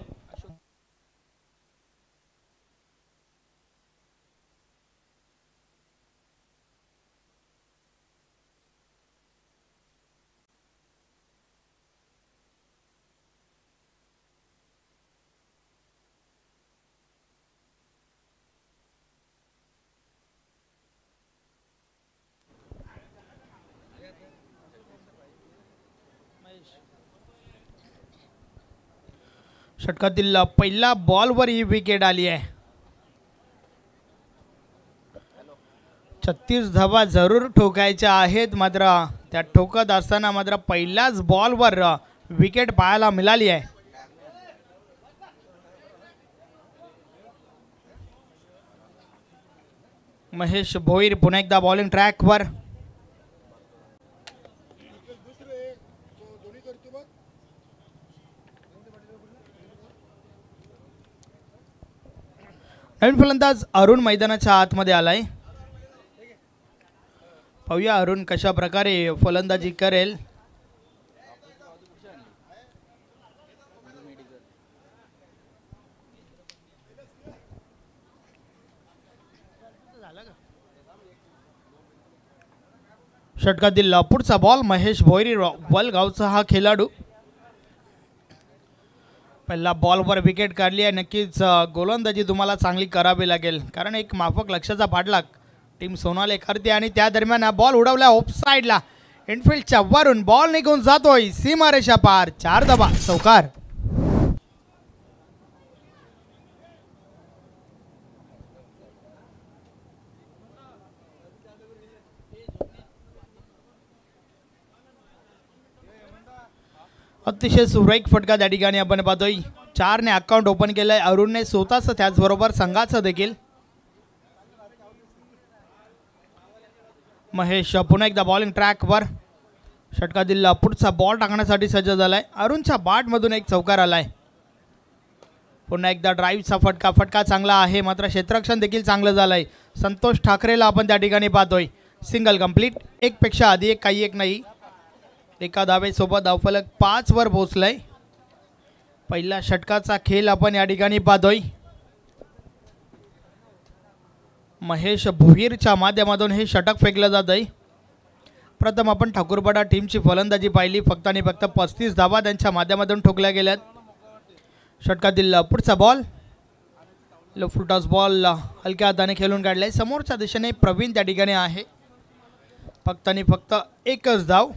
षटकातील पहिला बॉलवर ही विकेट आली आहे. 36 धावा जरूर ठोकायच्या आहेत, मात्र त्या ठोकत असताना मात्र पहिल्याच बॉलवर विकेट पाहायला मिळाली आहे. महेश भोईर पुन्हा एकदा बॉलिंग ट्रॅकवर. नवीन फलंदाज अरुण मैदानाच्या आतमध्ये आलाय. पाहूया अरुण कशा प्रकारे फलंदाजी करेल. षटकातील पुढचा बॉल महेश भोईर वलगावचा हा खेळाडू. पहिला बॉलवर विकेट काढली आहे. नक्कीच गोलंदाजी तुम्हाला चांगली करावी लागेल, कारण एक माफक लक्षाचा पाठलाग टीम सोनाले करते. आणि त्या दरम्यान हा बॉल उडवला ऑफसाईडला. इनफिल्डच्या वरून बॉल निघून जातोय सीमारेषा पार. 4 धावा चौकार. अतिशय सुरेख फटका त्या ठिकाणी आपण पाहतोय. 4 ने अकाउंट ओपन केलंय अरुणने स्वतःच, त्याचबरोबर संघाचं देखील. महेश पुन्हा एकदा बॉलिंग ट्रॅकवर. षटकातील पुढचा बॉल टाकण्यासाठी सज्ज झालाय. अरुणच्या बॅटमधून एक चौकार आलाय. पुन्हा एकदा ड्राईव्हचा फटका चांगला आहे, मात्र क्षेत्ररक्षण देखील चांगलं झालंय. संतोष ठाकरेला आपण त्या ठिकाणी पाहतोय. Single complete. एक पेक्षा आधी एक, काही एक नाही. एका धावेसोबत धावफलक 5 वर पोहोचलाय. पहिल्या षटकाचा खेळ आपण या ठिकाणी पाहतोय. महेश भोईरच्या माध्यमातून हे षटक फेकलं जात आहे. प्रथम आपण ठाकूरपाडा टीमची फलंदाजी पाहिली. फक्त आणि फक्त 35 धावा त्यांच्या माध्यमातून ठोकल्या गेल्यात. षटकातील पुढचा बॉल लो फुटॉस बॉल हलक्या हाताने खेळून काढलाय. समोरच्या दिशेने प्रवीण त्या ठिकाणी आहे. फक्त आणि फक्त एकच धाव.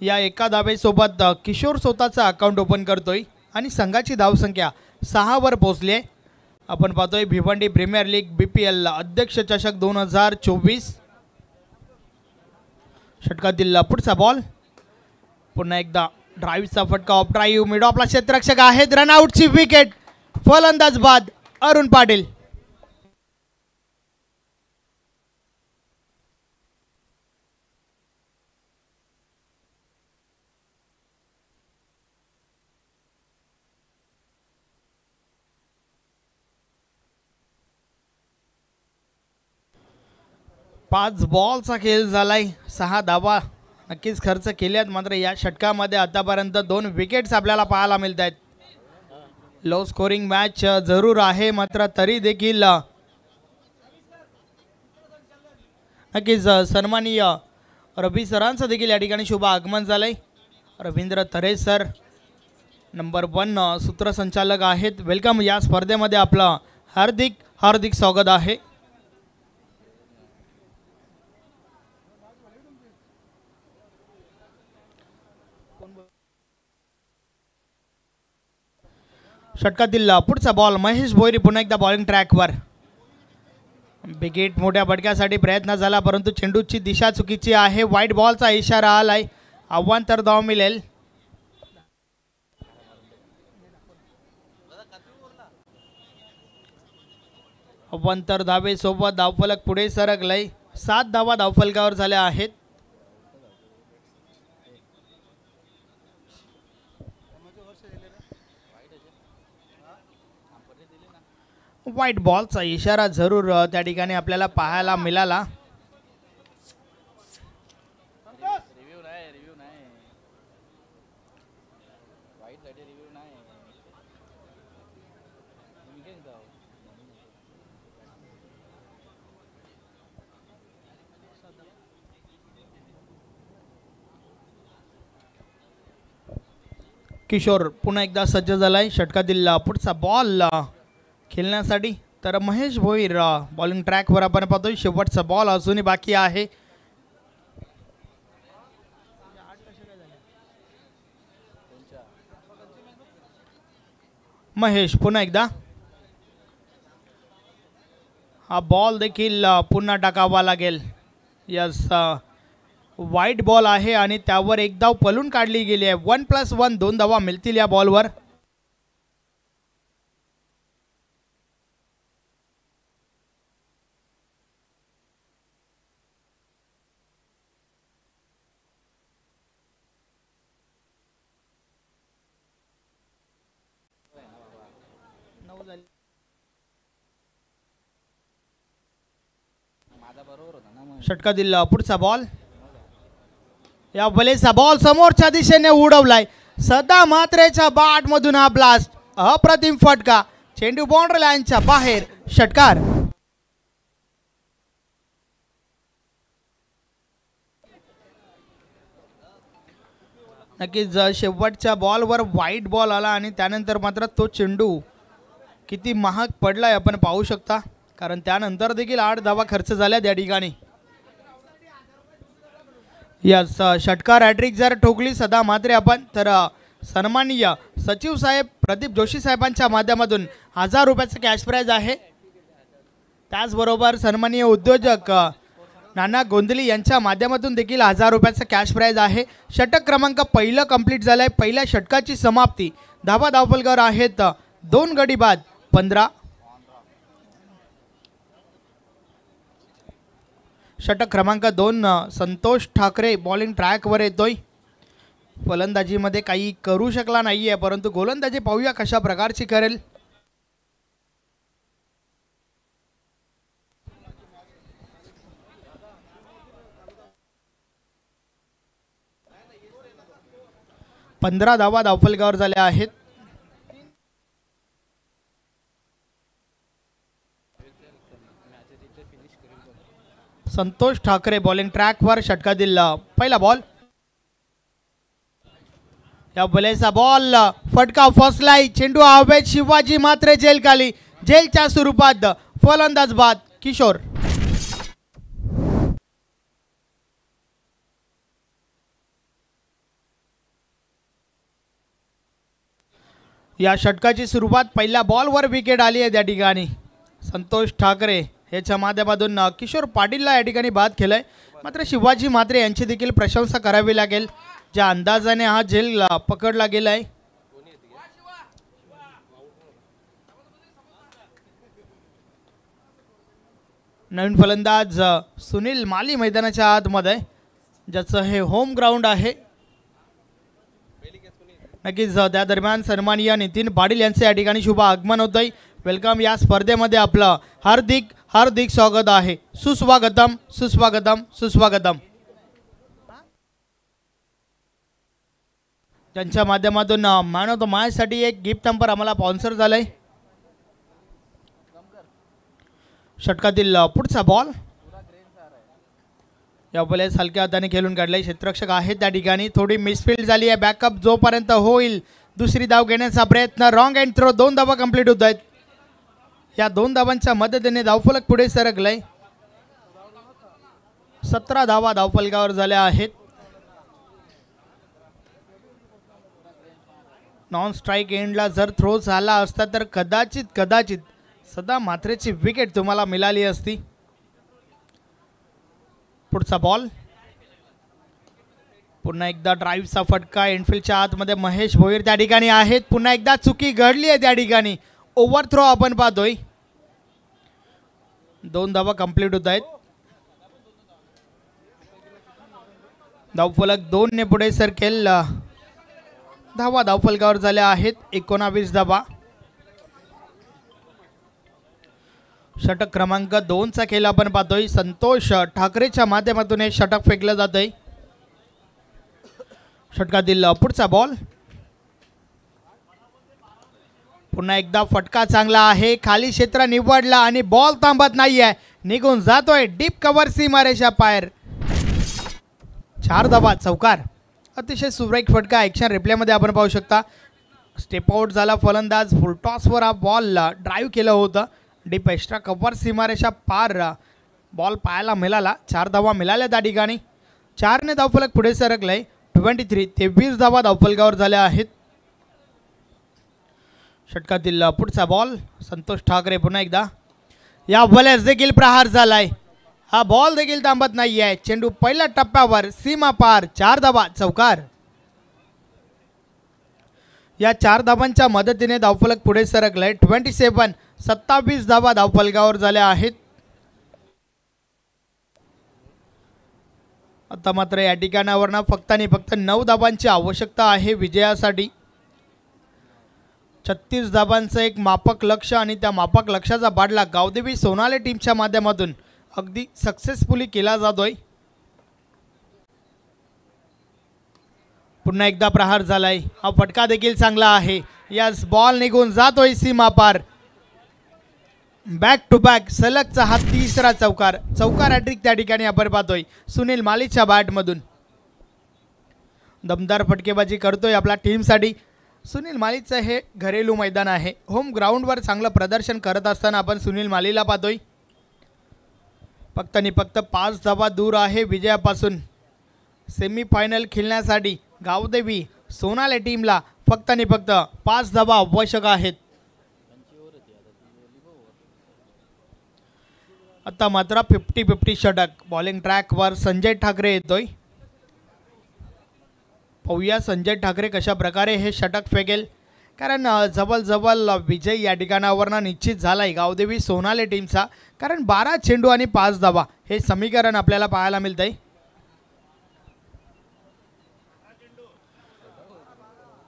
या एका धावेसोबत किशोर स्वतःचा अकाउंट ओपन करतोय आणि संघाची धावसंख्या 6 वर पोहोचली आहे. आपण पाहतोय भिवंडी प्रीमियर लीग BPL अध्यक्ष चषक 2024. षटकातील पुढचा बॉल पुन्हा एकदा ड्राईव्हचा फटका. ऑफ ड्राईव्ह मिडो आपला क्षेत्ररक्षक आहेत. रनआउटची विकेट. फलंदाज बाद अरुण पाटील. पाच बॉलचा खेळ झालाय. 6 धावा नक्कीच खर्च केल्यात, मात्र या षटकामध्ये आतापर्यंत 2 विकेट्स आपल्याला पाहायला मिळत आहेत. लो स्कोरिंग मॅच जरूर आहे, मात्र तरी देखील नक्कीच सन्माननीय रवी सरांचं देखील या ठिकाणी शुभ आगमन झालंय. रवींद्र तरे सर नंबर 1 सूत्रसंचालक आहेत. वेलकम. या स्पर्धेमध्ये आपलं हार्दिक हार्दिक स्वागत आहे. षटकातील पुढचा बॉल महेश भोईर पुन्हा एकदा बॉलिंग ट्रॅकवर. विकेट मोठ्या फटक्यासाठी प्रयत्न झाला परंतु चेंडूची दिशा चुकीची आहे. व्हाईट बॉलचा इशारा आलाय. अवांतर धाव मिळेल. अवांतर धावेसोबत धावफलक पुढे सरकलंय. 7 धावा धावफलकावर झाल्या आहेत. व्हाईट बॉलचा इशारा जरूर त्या ठिकाणी आपल्याला पाहायला मिळाला. किशोर पुन्हा एकदा सज्ज झालाय. षटकातील पुढचा बॉल खेळण्यासाठी. तर महेश भोईर बॉलिंग ट्रॅकवर आपण पाहतोय. शेवटचा बॉल अजूनही बाकी आहे. महेश पुन्हा एकदा. हा बॉल देखील पुन्हा टाकावा लागेल. यस व्हाईट बॉल आहे आणि त्यावर एक धाव पलून काढली गेली आहे. 1+1 2 धावा मिळतील या बॉलवर. षटकातील पुढचा बॉल. या बलेचा बॉल समोरच्या दिशेने उडवलाय. सदा मात्रेच्या बॅट मधून हा ब्लास्ट. अप्रतिम फटका. चेंडू बाउंड्री लाईनच्या बाहेर. षटकार. नक्कीच शेवटच्या बॉलवर व्हाईट बॉल आला आणि त्यानंतर मात्र तो चेंडू किती महाग पडलाय आपण पाहू शकता. कारण त्यानंतर देखील 8 धावा खर्च झाल्या त्या ठिकाणी. यस षटकार हॅट्रिक जर ठोकली सदा मात्रे आपण तर सन्माननीय सचिव साहेब प्रदीप जोशी साहेबांच्या माध्यमातून 1000 रुपयाचं कॅश प्राइज आहे. त्याचबरोबर सन्माननीय उद्योजक नाना गोंधली यांच्या माध्यमातून देखील 1000 रुपयाचं कॅश प्राइज आहे. षटक क्रमांक पहिलं कंप्लीट झालंय. पहिल्या षटकाची समाप्ती. धावा धावफलकावर आहेत 2 गडी बाद 15. षटक क्रमांक 2 संतोष ठाकरे बॉलिंग ट्रॅकवर येतोय. फलंदाजीमध्ये काही करू शकला नाहीये परंतु गोलंदाजी पाहूया कशा प्रकारची करेल. पंधरा धावा धावफलकावर झाल्या आहेत. संतोष ठाकरे बॉलिंग ट्रॅकवर. षटकातील पहिला बॉल. या बॉलेचा बॉल फटका फसलाय. चेंडू हवेत. शिवाजी मात्रे जेल खाली. जेलच्या स्वरूपात फलंदाज बाद. किशोर. या षटकाची सुरुवात पहिल्या बॉलवर विकेट आली आहे त्या ठिकाणी. संतोष ठाकरे याच्या माध्यमातून किशोर पाटीलला या ठिकाणी बाद केलंय. मात्र शिवाजी मात्रे यांची देखील प्रशंसा करावी लागेल ज्या अंदाजाने हा झेल पकडला गेलाय. नवीन फलंदाज सुनील माली मैदानाच्या आतमध्ये ज्याचं हे होम ग्राउंड आहे. नक्कीच त्या दरम्यान सन्माननीय नितीन पाटील यांचे या ठिकाणी शुभ आगमन होतंय. वेलकम. या स्पर्धेमध्ये आपलं हार्दिक हार्दिक स्वागत आहे. सुस्वागतम सुस्वागतम सुस्वागतम. त्यांच्या माध्यमातून मॅन ऑफ द मॅच साठी एक गिफ्ट नंबर आम्हाला स्पॉन्सर झालाय. षटकातील पुढचा बॉल. या बॉलेस हलक्या हाताने खेळून काढले. क्षेत्ररक्षक आहेत त्या ठिकाणी. थोडी मिसफील्ड झाली आहे. बॅकअप जोपर्यंत होईल दुसरी धाव घेण्याचा प्रयत्न. Wrong and throw. 2 धावा कंप्लीट होत आहेत. या 2 धावांच्या मदतीने धावफलक पुढे सरकलंय. 17 धावा धावफलकावर झाल्या आहेत. नॉन स्ट्राईक एंडला जर थ्रो झाला असता तर कदाचित सदा मात्रेची विकेट तुम्हाला मिळाली असती. पुढचा बॉल. पुन्हा एकदा ड्राईव्हचा फटका. एंडफिल्डच्या आतमध्ये महेश भोईर त्या ठिकाणी आहेत. पुन्हा एकदा चुकी घडली आहे त्या ठिकाणी. ओव्हर थ्रो आपण पाहतोय. 2 धावा कंप्लीट होत आहेत. धावफलक 2 ने पुढे सरकेल. धावा धावफलकावर झाल्या आहेत. 19 धावा. षटक क्रमांक 2 चा खेळ आपण पाहतोय. संतोष ठाकरेच्या माध्यमातून हे षटक फेकलं जातंय. षटकातील पुढचा बॉल. पुन्हा एकदा फटका चांगला आहे. खाली क्षेत्र निवडला आणि बॉल थांबत नाहीये. निघून जातोय डीप कव्हर सीमारेषा पार. 4 धावा. चौकार. अतिशय सुरेख फटका. ॲक्शन रिप्लेमध्ये आपण पाहू शकता. स्टेप आउट झाला फलंदाज. फुलटॉसवर हा बॉल ड्राईव्ह केलं होतं. डीप एक्स्ट्रा कव्हर सीमारेषा पार बॉल पाहायला मिळाला. 4 धावा मिळाल्या त्या ठिकाणी. 4 ने धावफलक पुढे सरकलंय. 23 धावा धावफलकावर झाल्या आहेत. षटकातील पुढचा बॉल. संतोष ठाकरे पुन्हा एकदा. या बॉलर्स देखील प्रहार झालाय. हा बॉल देखील थांबत नाही आहे. चेंडू पहिल्या टप्प्यावर सीमा पार. 4 धावा. चौकार. या 4 धावांच्या मदतीने धावफलक पुढे सरकलंय. 27 धावा धावफलकावर झाल्या आहेत. आता मात्र या ठिकाणावरनं फक्त 9 धावांची आवश्यकता आहे विजयासाठी. 36 धावांचं एक मापक लक्ष आणि त्या मापक लक्षाचा बाटला गावदेवी सोनाले टीमच्या माध्यमातून अगदी सक्सेसफुली केला जातोय. पुन्हा एकदा प्रहार झालाय. हा फटका देखील चांगला आहे. यास बॉल निघून जातोय सीमा पार. बॅक टू बॅक सलगचा हा 3रा चौकार. चौकार हॅट्रिक त्या ठिकाणी आपण पाहतोय सुनील मालीच्या बॅटमधून. दमदार फटकेबाजी करतोय आपल्या टीमसाठी. सुनील मालीचं हे घरेलू मैदान आहे. होम ग्राउंडवर चांगलं प्रदर्शन करत असताना आपण सुनील मालीला पाहतोय. फक्त 5 धावा दूर आहे विजयापासून. सेमीफायनल खेळण्यासाठी गावदेवी सोनाले टीमला फक्त 5 धावा आवश्यक आहेत. आता मात्र 50-50 षटक. बॉलिंग ट्रॅकवर संजय ठाकरे येतोय. पाहूया संजय ठाकरे कशा प्रकारे हे षटक फेकेल. कारण जवळ विजय या ठिकाणावरनं निश्चित झालाय गावदेवी सोनाले टीमचा. कारण 12 चेंडू आणि 5 धावा हे समीकरण आपल्याला पाहायला मिळतंय.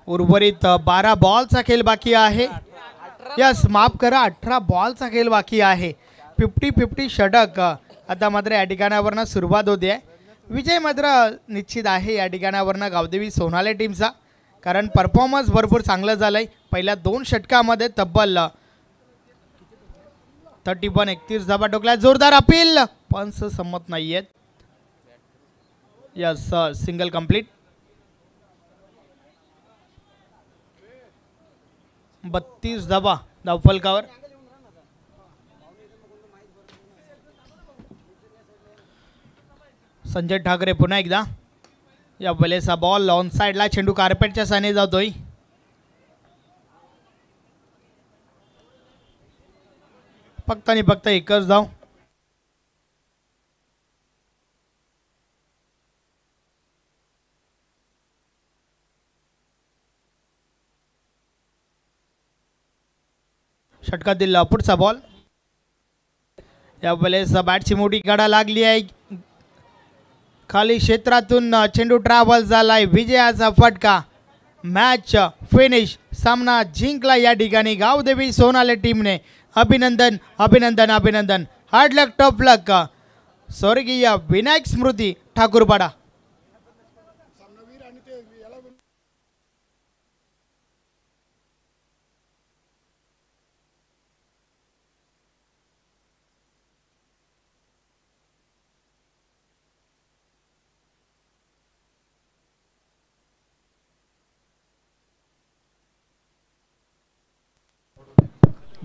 उर्वरित 12 बॉलचा खेळ बाकी आहे. यस माफ करा 18 बॉलचा खेळ बाकी आहे. 50-50 षटक आता मात्र या ठिकाणावरनं सुरुवात होते आहे. विजय मात्र निश्चित आहे या ठिकाणावरनं गावदेवी सोनाले टीमचा. कारण परफॉर्मन्स भरपूर चांगलं झालंय. पहिल्या 2 षटकामध्ये तब्बल 31 धावा टोकल्या. जोरदार अपील पण संमत नाही आहेत. Yes single complete. 32 धावा धावफलकावर. संजय ठाकरे पुन्हा एकदा. या वेळेचा बॉल ऑन साइडला. चेंडू कार्पेटच्या साने जातोय. फक्त एकच धाव. षटकातील पुढचा बॉल. या वेळेस बॅटची मोठी गाडा लागली आहे. खाली क्षेत्रातून चेंडू ट्रॅव्हल झालाय. विजयाचा फटका. Match finish. सामना जिंकला या ठिकाणी गावदेवी सोनाले टीमने. अभिनंदन अभिनंदन अभिनंदन. हार्ड लक टॉप लक. स्वर्गीय विनायक स्मृती ठाकूरपाडा.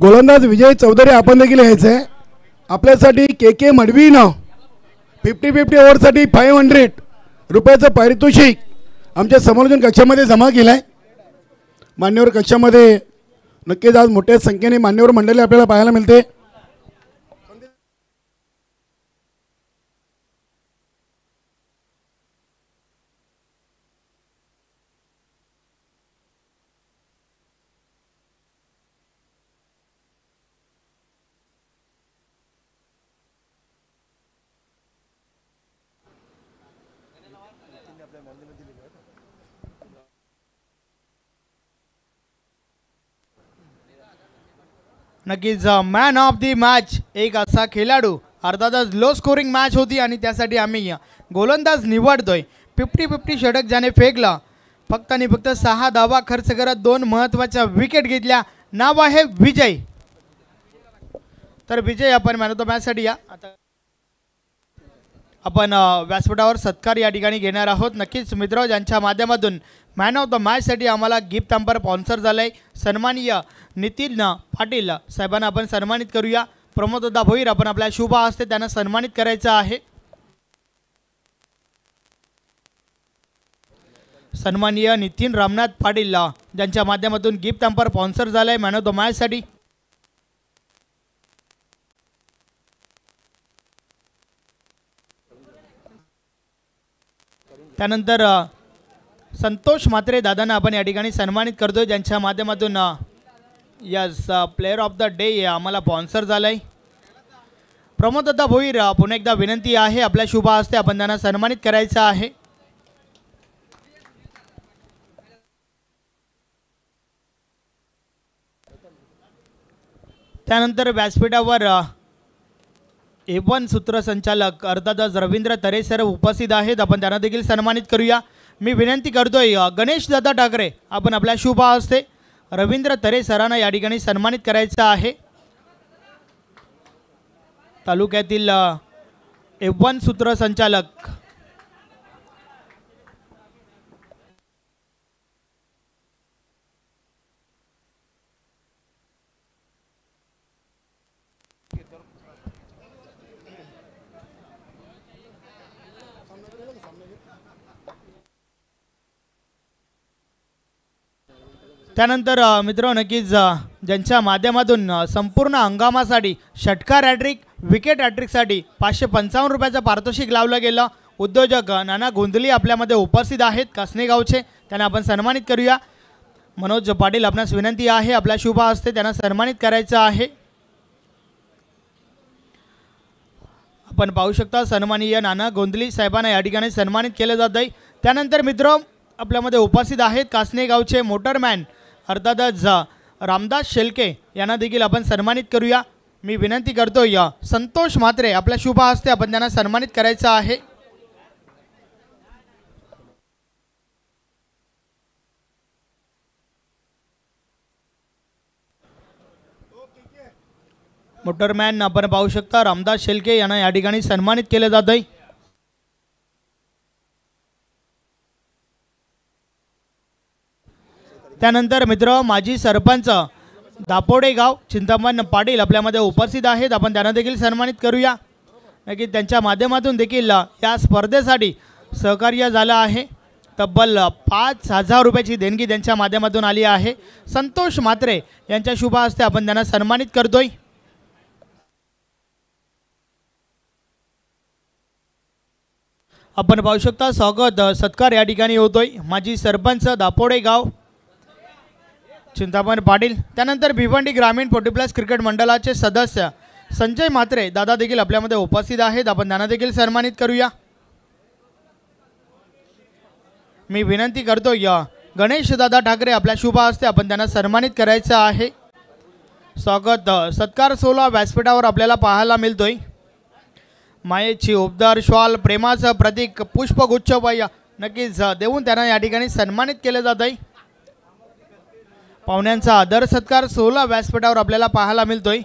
गोलंदाज विजय चौधरी आपण देखील यायचं आहे. आपल्यासाठी के मडवीनं 50-50 ओव्हरसाठी 500 रुपयाचं पारितोषिक आमच्या समालोचन कक्षामध्ये जमा केलं आहे. मान्यवर कक्षामध्ये नक्कीच आज मोठ्या संख्येने मान्यवर मंडळी आपल्याला पाहायला मिळते. नक्कीच मॅन ऑफ दी मॅच एक असा खेळाडू. अर्थातच लो स्कोरिंग मॅच होती आणि त्यासाठी आम्ही गोलंदाज निवडतोय. 50-50 षटक ज्याने फेकलं, फक्त आणि फक्त 6 धावा खर्च करत 2 महत्त्वाच्या विकेट घेतल्या. नाव आहे विजय. तर विजय आपण मॅन ऑफ द मॅचसाठी या. आता आपण व्यासपीठावर सत्कार या ठिकाणी घेणार आहोत. नक्कीच मित्र, ज्यांच्या माध्यमातून मॅन ऑफ द मॅचसाठी आम्हाला गिफ्ट हॅम्पर स्पॉन्सर झालं आहे सन्माननीय नितीन पाटील साहेबांना आपण सन्मानित करूया. प्रमोददा भोईर आपण आपल्या शुभ हस्ते त्यांना सन्मानित करायचं आहे. सन्माननीय नितीन रामनाथ पाटील ज्यांच्या माध्यमातून गिफ्ट हॅम्पर स्पॉन्सर झालं आहे मॅन ऑफ द मॅचसाठी. त्यानंतर संतोष म्हात्रे दादांना आपण या ठिकाणी सन्मानित करतोय, ज्यांच्या माध्यमातून yes player of the day आम्हाला स्पॉन्सर झालं आहे. प्रमोददा भोईर पुन्हा एकदा विनंती आहे, आपल्या शुभ हस्ते आपण त्यांना सन्मानित करायचं आहे. त्यानंतर व्यासपीठावर A1 सूत्रसंचालक अर्थातच रवींद्र तरे सर उपस्थित आहेत, आपण त्यांना देखील सन्मानित करूया. मी विनंती करतोय गणेश दादा ठाकरे आपण आपल्या शुभ हस्ते रवींद्र तरे सरांना या ठिकाणी सन्मानित करायचं आहे. तालुक्यातील A1 सूत्रसंचालक त्यानंतर मित्र, नक्कीच ज्यांच्या माध्यमातून संपूर्ण हंगामासाठी षटकार हॅट्रिक विकेट हॅट्रिकसाठी 555 रुपयाचं पारितोषिक लावलं गेलं. उद्योजक नाना गोंधली आपल्यामध्ये उपस्थित आहेत कासनेगावचे, त्यांना आपण सन्मानित करूया. मनोज पाटील आपणास विनंती आहे, आपल्या शुभ हस्ते त्यांना सन्मानित करायचं आहे. आपण पाहू शकता सन्माननीय नाना गोंधली साहेबांना या ठिकाणी सन्मानित केलं जात आहे. त्यानंतर मित्र आपल्यामध्ये उपस्थित आहेत कासनेगावचे मोटरमॅन अर्थातच रामदास शेलके यांना देखील आपण सन्मानित करूया. मी विनंती करतोय संतोष म्हात्रे आपल्या शुभ हस्ते आपण त्यांना सन्मानित करायचं आहे. मोटरमॅन आपण पाहू शकता रामदास शेलके यांना या ठिकाणी सन्मानित केलं जात आहे. त्यानंतर मित्र माजी सरपंच दापोडे गाव चिंतामण पाटील आपल्यामध्ये उपस्थित आहेत, आपण त्यांना देखील सन्मानित करूया. नक्की त्यांच्या माध्यमातून देखील या स्पर्धेसाठी सहकार्य झालं आहे. तब्बल 5,000 रुपयाची देणगी त्यांच्या माध्यमातून आली आहे. संतोष म्हात्रे यांच्या शुभ हस्ते आपण त्यांना सन्मानित करतोय. आपण पाहू शकता स्वागत सत्कार या ठिकाणी होतोय माजी सरपंच दापोडे गाव चिंतामण पाटील. त्यानंतर भिवंडी ग्रामीण 40+ क्रिकेट मंडळाचे सदस्य संजय म्हात्रे दादा देखील आपल्यामध्ये उपस्थित आहेत, आपण त्यांना देखील सन्मानित करूया. मी विनंती करतोय गणेश दादा ठाकरे आपल्या शुभ हस्ते आपण त्यांना सन्मानित करायचं आहे. स्वागत सत्कार सोहळा व्यासपीठावर आपल्याला पाहायला मिळतोय. मायेची उपदार श्वाल प्रेमाचं प्रतीक पुष्पगुच्छ नक्कीच देऊन त्यांना या ठिकाणी सन्मानित केलं जात आहे. पाहुण्यांचा आदर सत्कार सोहळा व्यासपीठावर आपल्याला पाहायला मिळतोय.